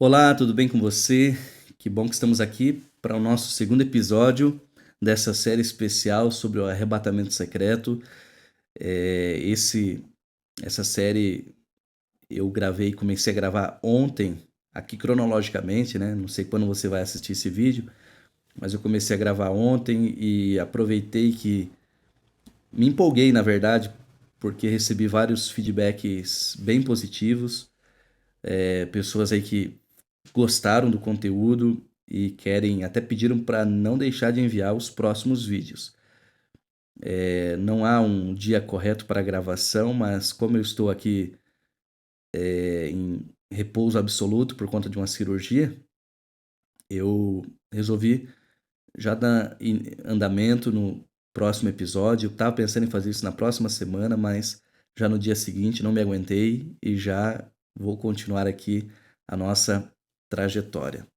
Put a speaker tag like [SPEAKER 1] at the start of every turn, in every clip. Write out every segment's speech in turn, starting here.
[SPEAKER 1] Olá, tudo bem com você? Que bom que estamos aqui para o nosso segundo episódio dessa série especial sobre o arrebatamento secreto. Essa série eu gravei, comecei a gravar ontem, aqui cronologicamente, né? Não sei quando você vai assistir esse vídeo, mas eu comecei a gravar ontem e aproveitei que me empolguei, na verdade, porque recebi vários feedbacks bem positivos, pessoas aí que gostaram do conteúdo e querem, até pediram para não deixar de enviar os próximos vídeos. Não há um dia correto para a gravação, mas como eu estou aqui em repouso absoluto por conta de uma cirurgia, eu resolvi já dar andamento no próximo episódio. Eu estava pensando em fazer isso na próxima semana, mas já no dia seguinte não me aguentei e já vou continuar aqui a nossa trajetória.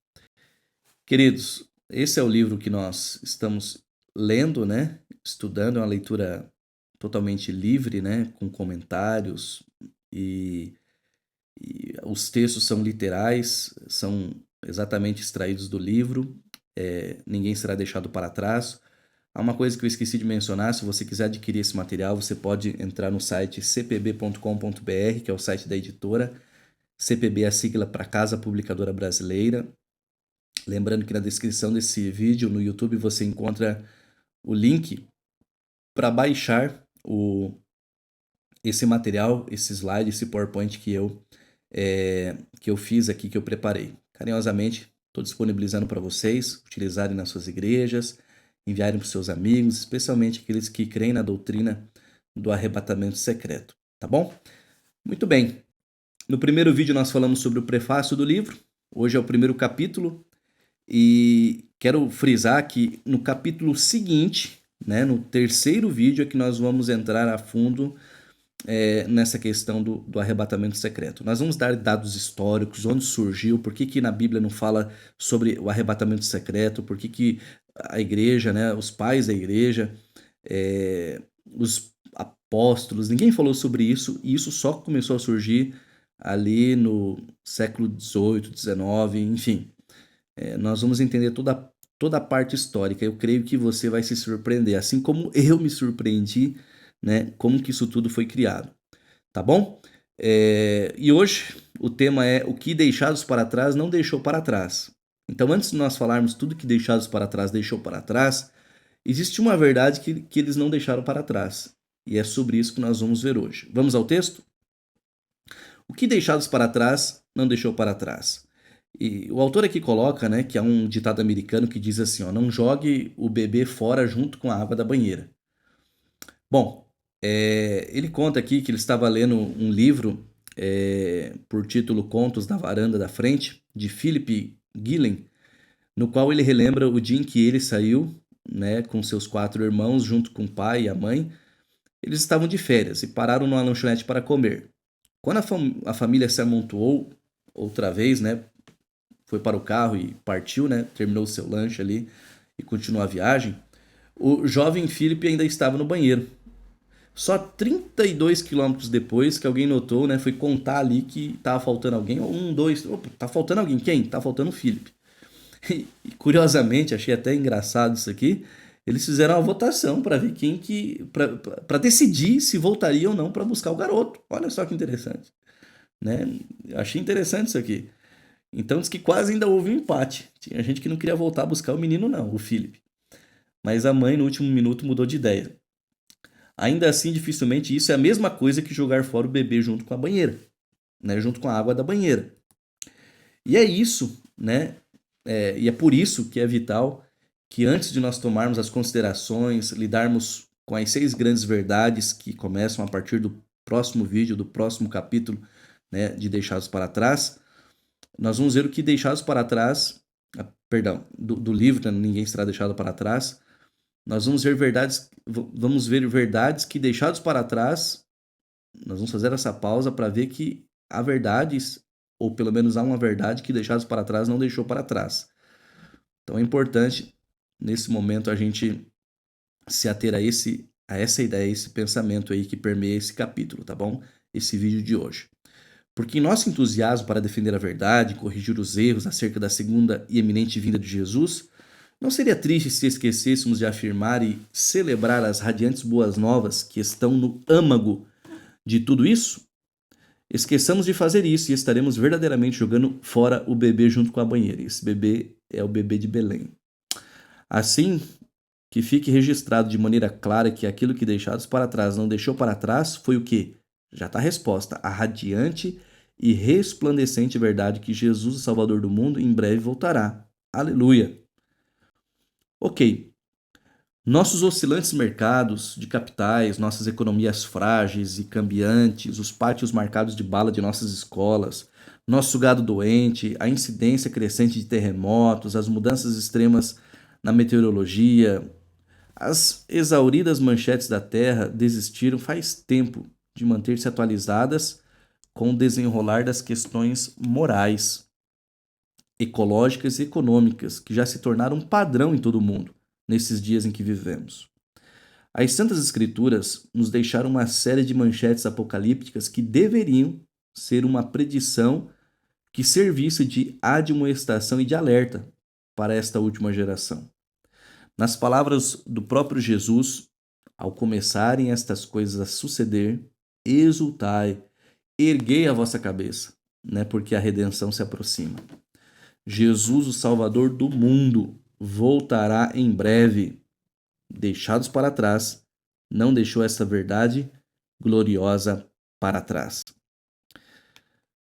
[SPEAKER 1] Queridos, esse é o livro que nós estamos lendo, né? Estudando, é uma leitura totalmente livre, né? Com comentários e, e os textos são literais, são exatamente extraídos do livro. Ninguém será deixado para trás. Há uma coisa que eu esqueci de mencionar: se você quiser adquirir esse material, você pode entrar no site cpb.com.br, que é o site da editora. CPB é a sigla para Casa Publicadora Brasileira. Lembrando que na descrição desse vídeo no YouTube você encontra o link para baixar esse material, esse slide, esse PowerPoint que eu fiz aqui, que eu preparei. Carinhosamente, estou disponibilizando para vocês utilizarem nas suas igrejas, enviarem para os seus amigos, especialmente aqueles que creem na doutrina do arrebatamento secreto, tá bom? Muito bem. No primeiro vídeo nós falamos sobre o prefácio do livro. Hoje é o primeiro capítulo. E quero frisar que no capítulo seguinte, né, no terceiro vídeo, é que nós vamos entrar a fundo nessa questão do arrebatamento secreto. Nós vamos dar dados históricos, onde surgiu, por que na Bíblia não fala sobre o arrebatamento secreto, por que a igreja, né, os pais da igreja, os apóstolos, ninguém falou sobre isso, e isso só começou a surgir ali no século XVIII, XIX, enfim. Nós vamos entender toda a parte histórica. Eu creio que você vai se surpreender, assim como eu me surpreendi, né? Como que isso tudo foi criado, tá bom? E hoje o tema é o que deixados para trás não deixou para trás. Então, antes de nós falarmos tudo que deixados para trás deixou para trás, existe uma verdade que eles não deixaram para trás. E é sobre isso que nós vamos ver hoje. Vamos ao texto? O que deixados para trás não deixou para trás. E o autor aqui coloca, né, que é um ditado americano que diz assim, ó, não jogue o bebê fora junto com a água da banheira. Bom, ele conta aqui que ele estava lendo um livro por título Contos da Varanda da Frente, de Philip Gillen, no qual ele relembra o dia em que ele saiu, né, com seus 4 irmãos, junto com o pai e a mãe. Eles estavam de férias e pararam numa lanchonete para comer. Quando a família se amontoou outra vez, né, foi para o carro e partiu, né? Terminou o seu lanche ali e continuou a viagem. O jovem Philip ainda estava no banheiro. Só 32 quilômetros depois que alguém notou, né? Foi contar ali que tava faltando alguém. Um, dois. Opa, tá faltando alguém. Quem? Tá faltando o Philip. E curiosamente, achei até engraçado isso aqui. Eles fizeram uma votação para ver quem que. Para decidir se voltaria ou não para buscar o garoto. Olha só que interessante. Né? Achei interessante isso aqui. Então diz que quase ainda houve um empate. Tinha gente que não queria voltar a buscar o menino, não, o Philip. Mas a mãe, no último minuto, mudou de ideia. Ainda assim, dificilmente isso é a mesma coisa que jogar fora o bebê junto com a banheira, né? Junto com a água da banheira. E é isso, né? E é por isso que é vital que antes de nós tomarmos as considerações, lidarmos com as 6 grandes verdades que começam a partir do próximo vídeo, do próximo capítulo, né, de Deixados para Trás, nós vamos ver o que Deixados para Trás, perdão, do livro, né, Ninguém Será Deixado para Trás. Nós vamos ver verdades que deixados para trás, nós vamos fazer essa pausa para ver que há verdades, ou pelo menos há uma verdade que deixados para trás não deixou para trás. Então é importante, nesse momento, a gente se ater a essa ideia, esse pensamento aí que permeia esse capítulo, tá bom? Esse vídeo de hoje. Porque em nosso entusiasmo para defender a verdade, corrigir os erros acerca da segunda e eminente vinda de Jesus, não seria triste se esquecêssemos de afirmar e celebrar as radiantes boas novas que estão no âmago de tudo isso? Esqueçamos de fazer isso e estaremos verdadeiramente jogando fora o bebê junto com a banheira. Esse bebê é o bebê de Belém. Assim, que fique registrado de maneira clara que aquilo que deixados para trás não deixou para trás foi o que? Já está a resposta. A radiante e resplandecente verdade que Jesus, o Salvador do mundo, em breve voltará. Aleluia. Ok. Nossos oscilantes mercados de capitais, nossas economias frágeis e cambiantes, os pátios marcados de bala de nossas escolas, nosso gado doente, a incidência crescente de terremotos, as mudanças extremas na meteorologia, as exauridas manchetes da Terra desistiram faz tempo de manter-se atualizadas com o desenrolar das questões morais, ecológicas e econômicas que já se tornaram um padrão em todo o mundo nesses dias em que vivemos. As Santas Escrituras nos deixaram uma série de manchetes apocalípticas que deveriam ser uma predição que servisse de admoestação e de alerta para esta última geração. Nas palavras do próprio Jesus, ao começarem estas coisas a suceder, exultai, erguei a vossa cabeça, né, porque a redenção se aproxima. Jesus, o Salvador do mundo, voltará em breve. Deixados para trás, não deixou essa verdade gloriosa para trás.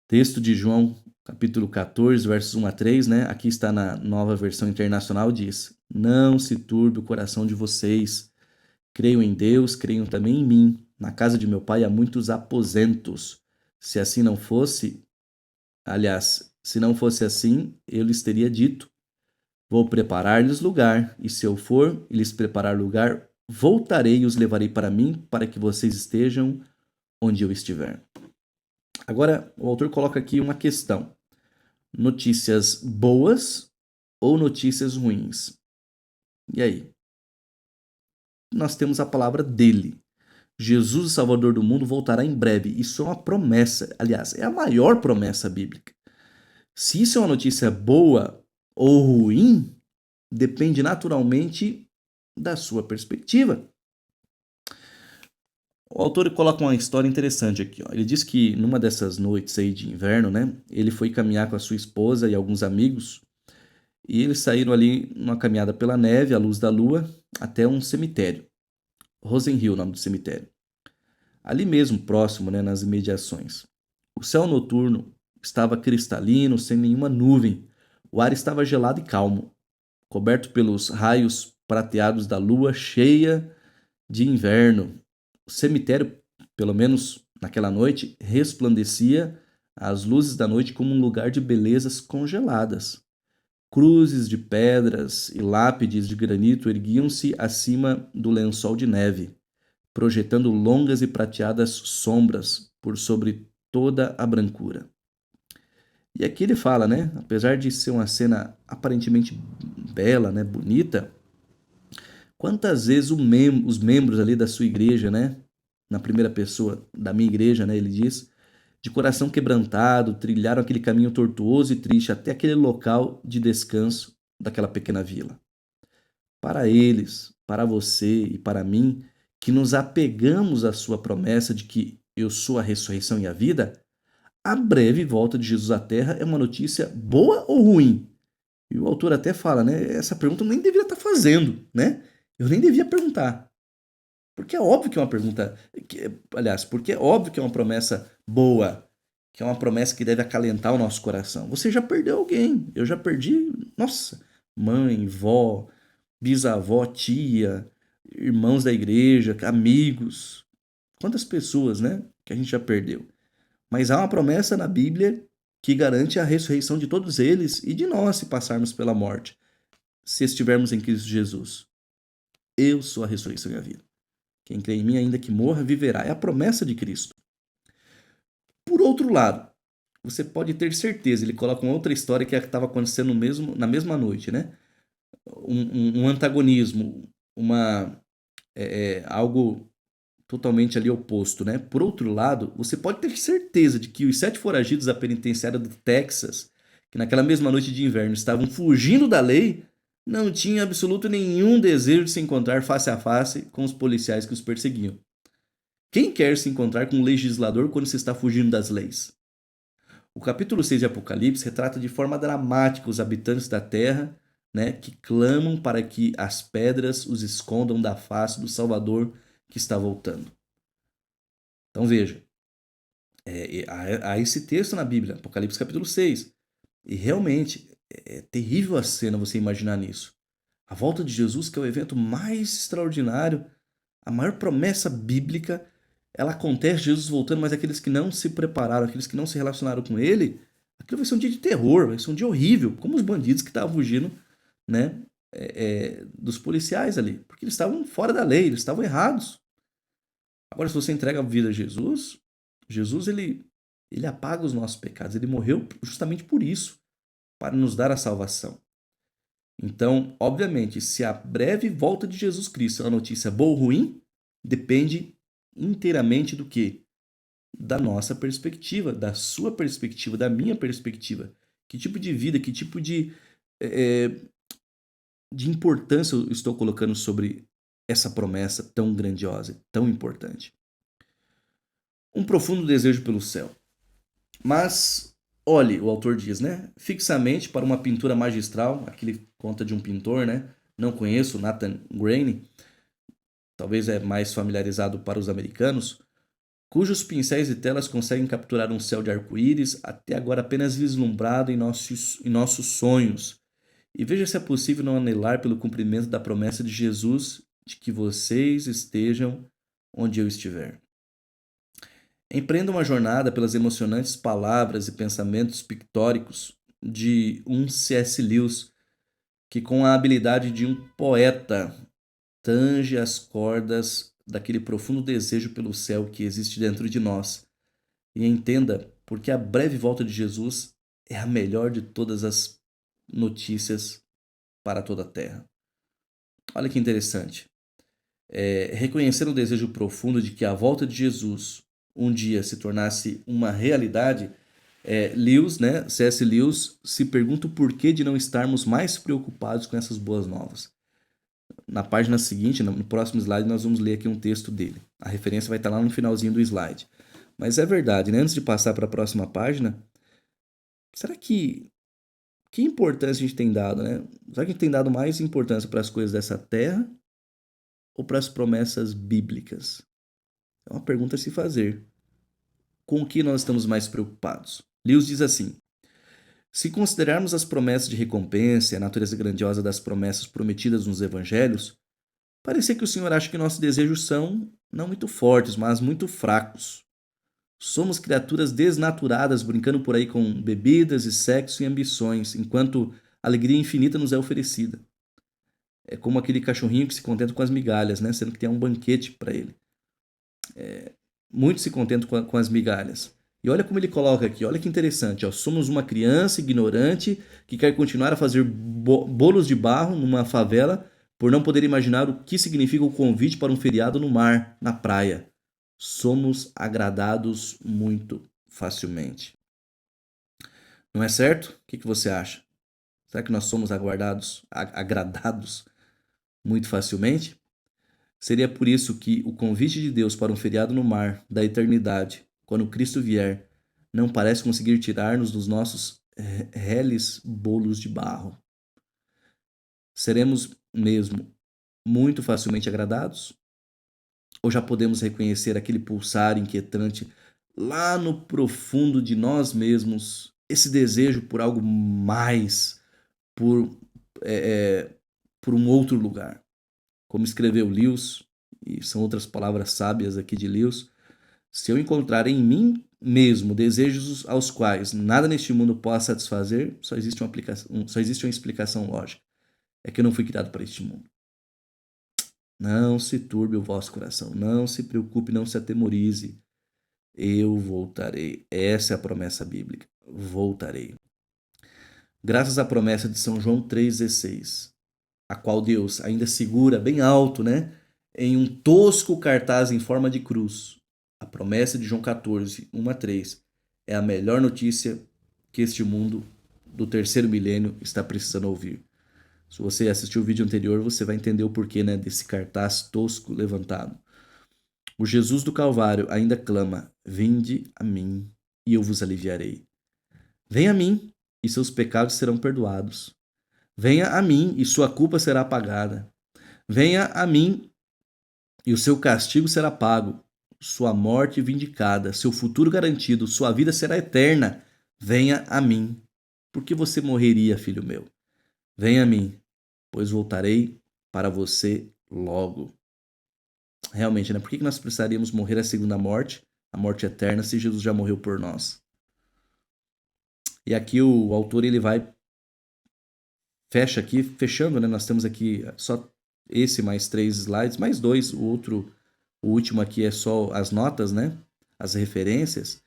[SPEAKER 1] Texto de João, capítulo 14, versos 1 a 3, né? Aqui está na Nova Versão Internacional, diz: Não se turbe o coração de vocês. Creiam em Deus, creiam também em mim. Na casa de meu pai há muitos aposentos. Se assim não fosse, aliás, se não fosse assim, eu lhes teria dito: Vou preparar-lhes lugar, e se eu for e lhes preparar lugar, voltarei e os levarei para mim, para que vocês estejam onde eu estiver. Agora, o autor coloca aqui uma questão: notícias boas ou notícias ruins? E aí? Nós temos a palavra dele. Jesus, o Salvador do mundo, voltará em breve. Isso é uma promessa. Aliás, é a maior promessa bíblica. Se isso é uma notícia boa ou ruim, depende naturalmente da sua perspectiva. O autor coloca uma história interessante aqui. Ó. Ele diz que numa dessas noites aí de inverno, né, ele foi caminhar com a sua esposa e alguns amigos, e eles saíram ali numa caminhada pela neve, à luz da lua, até um cemitério. Rosenhill, o nome do cemitério. Ali mesmo, próximo, né, nas imediações. O céu noturno estava cristalino, sem nenhuma nuvem. O ar estava gelado e calmo, coberto pelos raios prateados da lua cheia de inverno. O cemitério, pelo menos naquela noite, resplandecia às luzes da noite como um lugar de belezas congeladas. Cruzes de pedras e lápides de granito erguiam-se acima do lençol de neve, projetando longas e prateadas sombras por sobre toda a brancura. E aqui ele fala, né? Apesar de ser uma cena aparentemente bela, né, bonita, quantas vezes os membros ali da sua igreja, né, na primeira pessoa da minha igreja, né, ele diz, de coração quebrantado, trilharam aquele caminho tortuoso e triste até aquele local de descanso daquela pequena vila. Para eles, para você e para mim, que nos apegamos à sua promessa de que eu sou a ressurreição e a vida, a breve volta de Jesus à Terra é uma notícia boa ou ruim? E o autor até fala, né? Essa pergunta eu nem deveria estar fazendo, né? Eu nem devia perguntar. Porque é óbvio que é uma pergunta. Aliás, porque é óbvio que é uma promessa boa, que é uma promessa que deve acalentar o nosso coração. Você já perdeu alguém. Eu já perdi, nossa, mãe, vó, bisavó, tia, irmãos da igreja, amigos. Quantas pessoas, né? Que a gente já perdeu. Mas há uma promessa na Bíblia que garante a ressurreição de todos eles e de nós se passarmos pela morte, se estivermos em Cristo Jesus. Eu sou a ressurreição e a vida. Quem crê em mim, ainda que morra, viverá. É a promessa de Cristo. Por outro lado, você pode ter certeza, ele coloca uma outra história que estava acontecendo na mesma noite, né? Um antagonismo, algo totalmente ali oposto, né? Por outro lado, você pode ter certeza de que os 7 foragidos da penitenciária do Texas, que naquela mesma noite de inverno estavam fugindo da lei, não tinham absoluto nenhum desejo de se encontrar face a face com os policiais que os perseguiam. Quem quer se encontrar com um legislador quando se está fugindo das leis? O capítulo 6 de Apocalipse retrata de forma dramática os habitantes da terra, né, que clamam para que as pedras os escondam da face do Salvador que está voltando. Então veja, há esse texto na Bíblia, Apocalipse capítulo 6, e realmente é terrível a cena você imaginar nisso. A volta de Jesus, que é o evento mais extraordinário, a maior promessa bíblica, ela acontece, Jesus voltando, mas aqueles que não se prepararam, aqueles que não se relacionaram com ele, aquilo vai ser um dia de terror, vai ser um dia horrível, como os bandidos que estavam fugindo, né, dos policiais ali, porque eles estavam fora da lei, eles estavam errados. Agora, se você entrega a vida a Jesus, Jesus ele apaga os nossos pecados, ele morreu justamente por isso, para nos dar a salvação. Então, obviamente, se a breve volta de Jesus Cristo é uma notícia boa ou ruim, depende inteiramente do quê? Da nossa perspectiva, da sua perspectiva, da minha perspectiva. Que tipo de vida, que tipo de importância eu estou colocando sobre essa promessa tão grandiosa, tão importante. Um profundo desejo pelo céu. Mas, olhe, o autor diz, né? Fixamente para uma pintura magistral, aqui ele conta de um pintor, né? Não conheço, Nathan Grane, talvez é mais familiarizado para os americanos, cujos pincéis e telas conseguem capturar um céu de arco-íris até agora apenas vislumbrado em nossos sonhos. E veja se é possível não anelar pelo cumprimento da promessa de Jesus de que vocês estejam onde eu estiver. Empreenda uma jornada pelas emocionantes palavras e pensamentos pictóricos de um C.S. Lewis, que com a habilidade de um poeta tange as cordas daquele profundo desejo pelo céu que existe dentro de nós. E entenda porque a breve volta de Jesus é a melhor de todas as notícias para toda a terra. Olha que interessante. Reconhecer o desejo profundo de que a volta de Jesus um dia se tornasse uma realidade, Lewis, né, C.S. Lewis, se pergunta o porquê de não estarmos mais preocupados com essas boas novas. Na página seguinte, no próximo slide, nós vamos ler aqui um texto dele. A referência vai estar lá no finalzinho do slide. Mas é verdade, né? Antes de passar para a próxima página, será que importância a gente tem dado, né? Será que a gente tem dado mais importância para as coisas dessa terra ou para as promessas bíblicas? É uma pergunta a se fazer. Com o que nós estamos mais preocupados? Lewis diz assim: se considerarmos as promessas de recompensa e a natureza grandiosa das promessas prometidas nos evangelhos, parece que o Senhor acha que nossos desejos são não muito fortes, mas muito fracos. Somos criaturas desnaturadas brincando por aí com bebidas e sexo e ambições, enquanto alegria infinita nos é oferecida. É como aquele cachorrinho que se contenta com as migalhas, né? Sendo que tem um banquete para ele. Muitos se contentam com as migalhas. E olha como ele coloca aqui, olha que interessante. Ó, somos uma criança ignorante que quer continuar a fazer bolos de barro numa favela por não poder imaginar o que significa o convite para um feriado no mar, na praia. Somos agradados muito facilmente. Não é certo? O que você acha? Será que nós somos agradados muito facilmente? Seria por isso que o convite de Deus para um feriado no mar da eternidade, quando Cristo vier, não parece conseguir tirar-nos dos nossos reles bolos de barro. Seremos mesmo muito facilmente agradados? Ou já podemos reconhecer aquele pulsar inquietante lá no profundo de nós mesmos, esse desejo por algo mais, por, por um outro lugar? Como escreveu Lewis, e são outras palavras sábias aqui de Lewis, se eu encontrar em mim mesmo desejos aos quais nada neste mundo possa satisfazer, só existe uma explicação lógica. É que eu não fui criado para este mundo. Não se turbe o vosso coração, não se preocupe, não se atemorize. Eu voltarei. Essa é a promessa bíblica. Voltarei. Graças à promessa de São João 3,16, a qual Deus ainda segura bem alto, né? em um tosco cartaz em forma de cruz. A promessa de João 14, 1 a 3 é a melhor notícia que este mundo do terceiro milênio está precisando ouvir. Se você assistiu o vídeo anterior, você vai entender o porquê, né, desse cartaz tosco levantado. O Jesus do Calvário ainda clama: Vinde a mim e eu vos aliviarei. Venha a mim e seus pecados serão perdoados. Venha a mim e sua culpa será apagada. Venha a mim e o seu castigo será pago, sua morte vindicada, seu futuro garantido, sua vida será eterna. Venha a mim. Por que você morreria, filho meu? Venha a mim, pois voltarei para você logo. Realmente, né? Por que nós precisaríamos morrer a segunda morte, a morte eterna, se Jesus já morreu por nós? E aqui o autor ele vai fecha aqui, fechando, né? Nós temos aqui só esse mais 3 slides, mais 2, o último aqui é só as notas, né? As referências.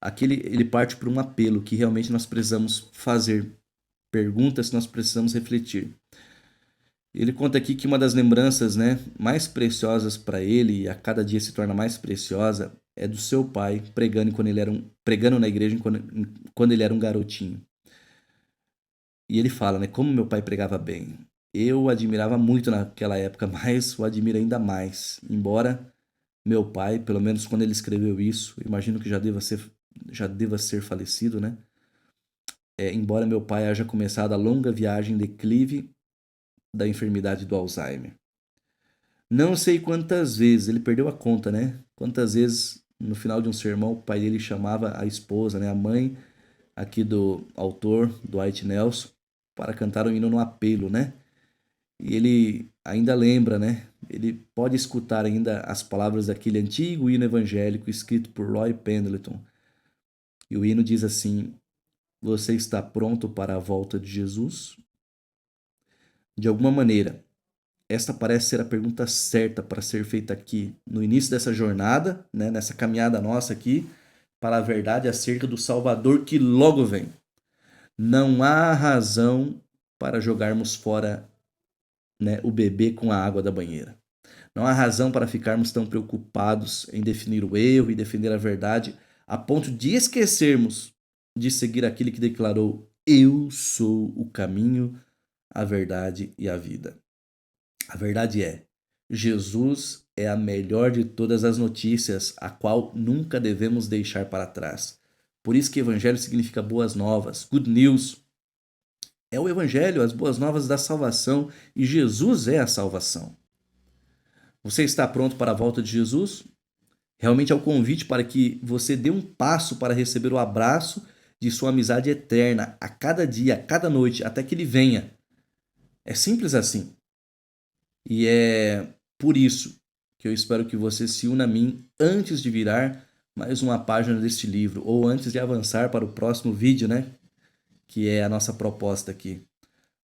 [SPEAKER 1] Aqui ele parte para um apelo que realmente nós precisamos fazer, perguntas que nós precisamos refletir. Ele conta aqui que uma das lembranças, né, mais preciosas para ele, e a cada dia se torna mais preciosa, é do seu pai pregando pregando na igreja quando ele era um garotinho. E ele fala, né, como meu pai pregava bem. Eu o admirava muito naquela época, mas o admiro ainda mais. Embora meu pai, pelo menos quando ele escreveu isso, imagino que já deva ser falecido, né? Embora meu pai haja começado a longa viagem em declive da enfermidade do Alzheimer. Não sei quantas vezes, ele perdeu a conta, né? Quantas vezes no final de um sermão o pai dele chamava a esposa, né, a mãe aqui do autor, Dwight Nelson, para cantar um hino no apelo, né? E ele ainda lembra, né? Ele pode escutar ainda as palavras daquele antigo hino evangélico escrito por Roy Pendleton. E o hino diz assim: Você está pronto para a volta de Jesus? De alguma maneira, esta parece ser a pergunta certa para ser feita aqui no início dessa jornada, né? Nessa caminhada nossa aqui para a verdade acerca do Salvador que logo vem. Não há razão para jogarmos fora, né, o bebê com a água da banheira. Não há razão para ficarmos tão preocupados em definir o erro e defender a verdade a ponto de esquecermos de seguir aquele que declarou: Eu sou o caminho, a verdade e a vida. A verdade é, Jesus é a melhor de todas as notícias, a qual nunca devemos deixar para trás. Por isso que evangelho significa boas novas, good news. É o evangelho, as boas novas da salvação, e Jesus é a salvação. Você está pronto para a volta de Jesus? Realmente é o convite para que você dê um passo para receber o abraço de sua amizade eterna a cada dia, a cada noite, até que ele venha. É simples assim. E é por isso que eu espero que você se una a mim antes de virar mais uma página deste livro, ou antes de avançar para o próximo vídeo, né? Que é a nossa proposta aqui.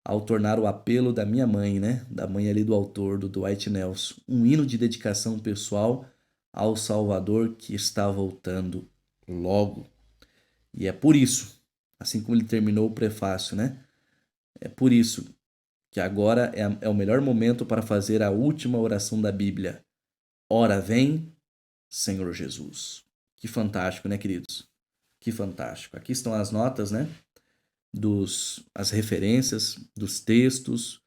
[SPEAKER 1] Ao tornar o apelo da minha mãe, né? Da mãe ali do autor, do Dwight Nelson, um hino de dedicação pessoal ao Salvador que está voltando logo. E é por isso, assim como ele terminou o prefácio, né? É por isso que agora é o melhor momento para fazer a última oração da Bíblia. Ora vem, Senhor Jesus. Que fantástico, né, queridos? Que fantástico. Aqui estão as notas, né? As referências dos textos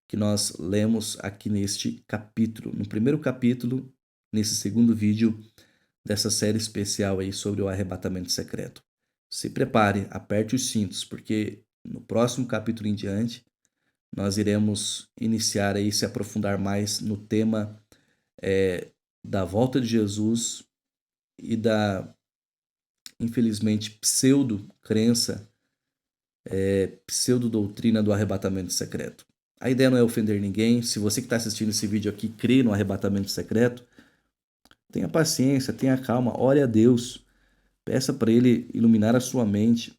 [SPEAKER 1] que nós lemos aqui neste capítulo. No primeiro capítulo, nesse segundo vídeo dessa série especial aí sobre o arrebatamento secreto. Se prepare, aperte os cintos, porque no próximo capítulo em diante nós iremos iniciar aí, se aprofundar mais no tema da volta de Jesus e da, infelizmente, pseudo-crença, pseudo-doutrina do arrebatamento secreto. A ideia não é ofender ninguém. Se você que está assistindo esse vídeo aqui crê no arrebatamento secreto, tenha paciência, tenha calma, ore a Deus, peça para Ele iluminar a sua mente,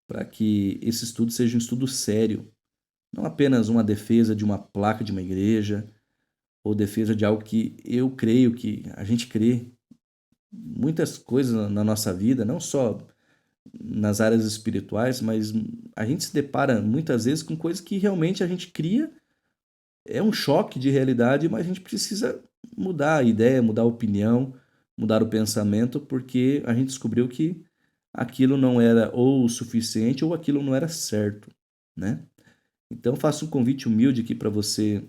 [SPEAKER 1] para que esse estudo seja um estudo sério, não apenas uma defesa de uma placa de uma igreja, ou defesa de algo que eu creio, que a gente crê. Muitas coisas na nossa vida, não só nas áreas espirituais, mas a gente se depara muitas vezes com coisas que realmente a gente cria É um choque de realidade, mas a gente precisa mudar a ideia, mudar a opinião, mudar o pensamento, porque a gente descobriu que aquilo não era ou o suficiente ou aquilo não era certo, né? Então faço um convite humilde aqui para você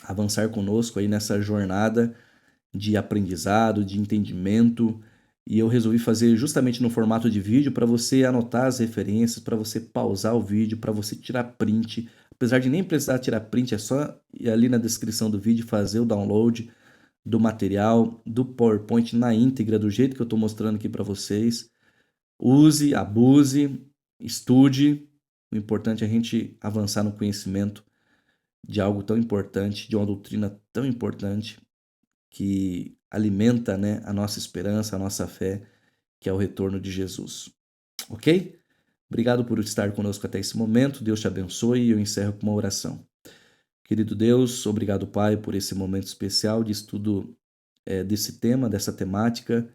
[SPEAKER 1] avançar conosco aí nessa jornada de aprendizado, de entendimento, e eu resolvi fazer justamente no formato de vídeo para você anotar as referências, para você pausar o vídeo, para você tirar print. Apesar de nem precisar tirar print, é só ir ali na descrição do vídeo fazer o download do material, do PowerPoint na íntegra, do jeito que eu estou mostrando aqui para vocês. Use, abuse, estude. O importante é a gente avançar no conhecimento de algo tão importante, de uma doutrina tão importante que alimenta, né, a nossa esperança, a nossa fé, que é o retorno de Jesus. Ok? Obrigado por estar conosco até esse momento. Deus te abençoe e eu encerro com uma oração. Querido Deus, obrigado, Pai, por esse momento especial de estudo desse tema, dessa temática.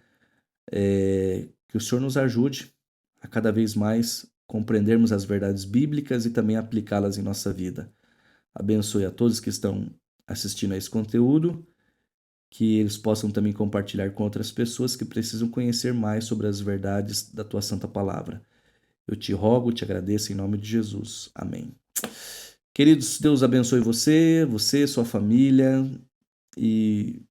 [SPEAKER 1] Que o Senhor nos ajude a cada vez mais compreendermos as verdades bíblicas e também aplicá-las em nossa vida. Abençoe a todos que estão assistindo a esse conteúdo, que eles possam também compartilhar com outras pessoas que precisam conhecer mais sobre as verdades da tua santa palavra. Eu te rogo, te agradeço em nome de Jesus. Amém. Queridos, Deus abençoe você, sua família e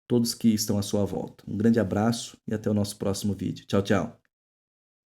[SPEAKER 1] todos que estão à sua volta. Um grande abraço e até o nosso próximo vídeo. Tchau, tchau.